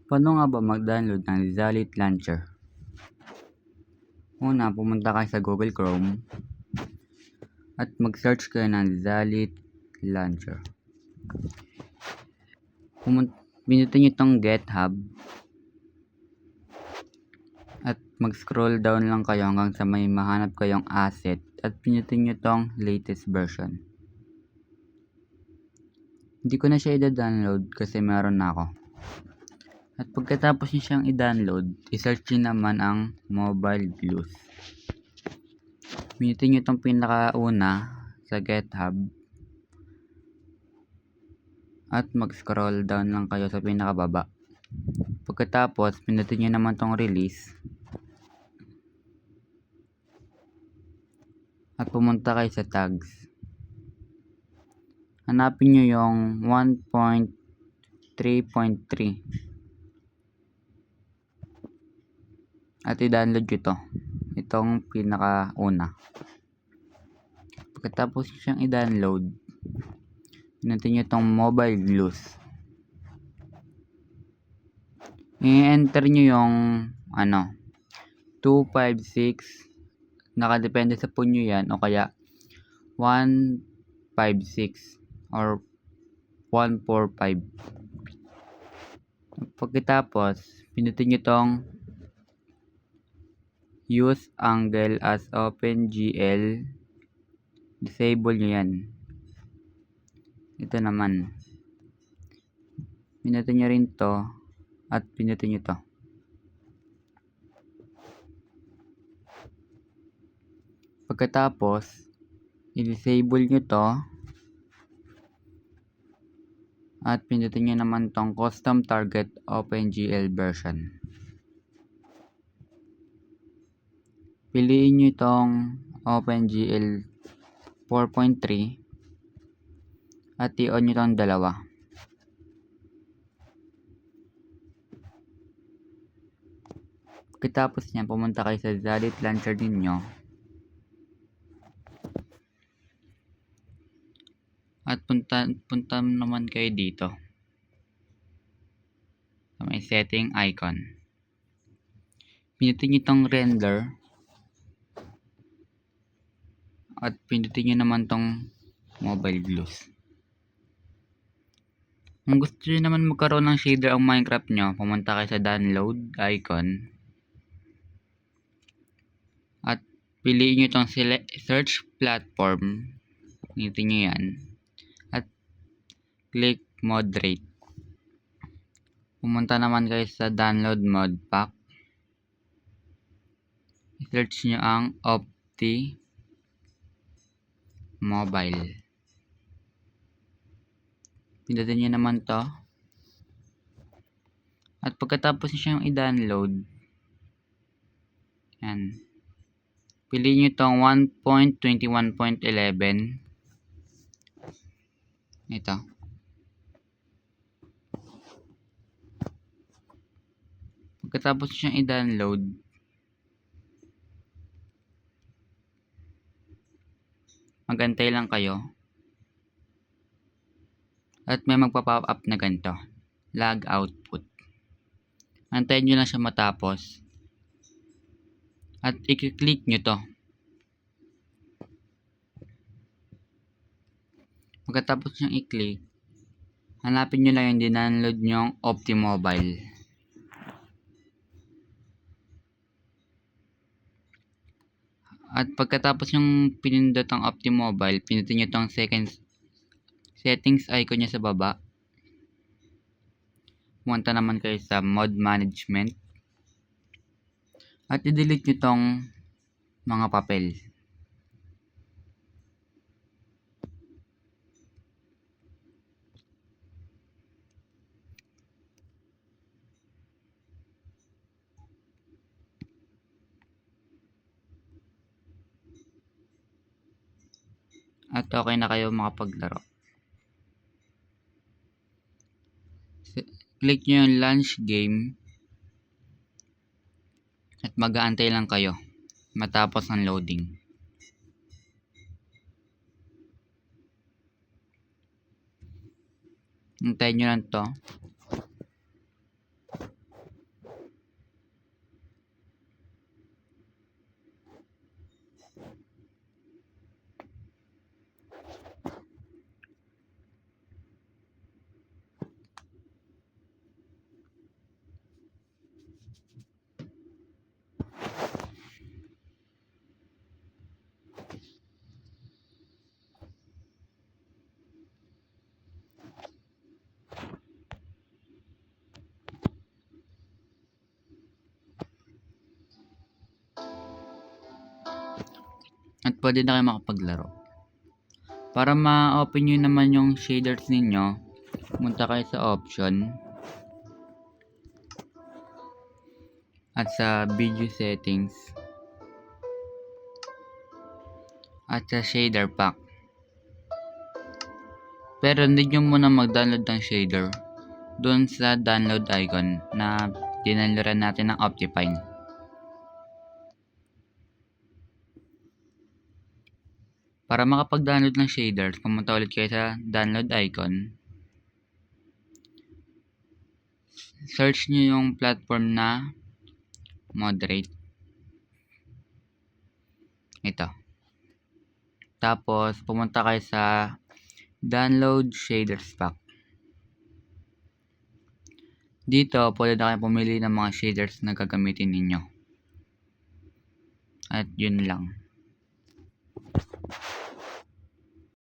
Paano nga ba mag-download ng Xalit Launcher? Una, pumunta kayo sa Google Chrome at mag-search kayo ng Xalit Launcher. Pinutin nyo itong GitHub at mag-scroll down lang kayo hanggang sa may mahanap kayong asset at pinutin nyo itong latest version. Hindi ko na siya i-download kasi meron na ako. At pagkatapos nyo siyang i-download, i-search nyo naman ang Mobile Blues. Pinutin nyo itong pinakauna sa GitHub at mag-scroll down lang kayo sa pinakababa. Pagkatapos, pinutin nyo naman itong release at pumunta kayo sa tags. Hanapin nyo yung 1.3.3 at i-download nyo itong pinakauna. Pagkatapos nyo siyang i-download, pinutin nyo itong Mobile Blues. I-enter nyo yung 256, nakadepende sa punyo yan, o kaya 156 or 145. Pagkatapos, pinutin nyo itong use angle as OpenGL, disable nyo yan. Ito naman, pinutin nyo rin to at pinutin nyo to. Pagkatapos, i-disable nyo to at pinutin nyo naman tong custom target OpenGL version. Piliin nyo itong OpenGL 4.3 at i-on nyo itong dalawa. Pagkatapos niyan, pumunta kayo sa Xalit Launcher ninyo at punta naman kayo dito sa may setting icon. Pinutin nyo itong render at pinutin nyo naman itong Mobile Blues. Kung gusto nyo naman magkaroon ng shader ang Minecraft nyo, pumunta kayo sa download icon at piliin nyo itong search platform. Pinutin nyo yan at click moderate. Pumunta naman kayo sa download mod pack. I-search nyo ang Opti Mobile. Pindutin nyo naman to. At pagkatapos nyo siyang i-download, yan, piliin nyo itong 1.21.11. Ito. Pagkatapos nyo siyang i-download, magantay lang kayo at may magpa-pop up na ganito, log output. Antayin nyo lang siya matapos at i-click nyo to. Pagkatapos nyo i-click, hanapin nyo lang yung dindownload nyong Opti Mobile. At pagkatapos yung pinindot ang Opti Mobile, pinutin nyo itong settings icon niya sa baba. Pumunta naman kayo sa mod management at i-delete nyo itong mga papel. At okay na kayo makapaglaro. Click nyo yung launch game at mag-aantay lang kayo matapos ang loading. Hintayin nyo lang to. At pwede na kayo makapaglaro. Para ma-open nyo naman yung shaders ninyo, pumunta kayo sa option at sa video settings at sa shader pack. Pero need nyo muna mag-download ng shader doon sa download icon na dinaloadan natin ng Optifine. Para makapag-download ng shaders, pumunta ulit kayo sa download icon. Search nyo yung platform na Moderate. Ito. Tapos, pumunta kayo sa Download Shaders Pack. Dito, pwede na kayo pumili ng mga shaders na gagamitin ninyo. At yun lang.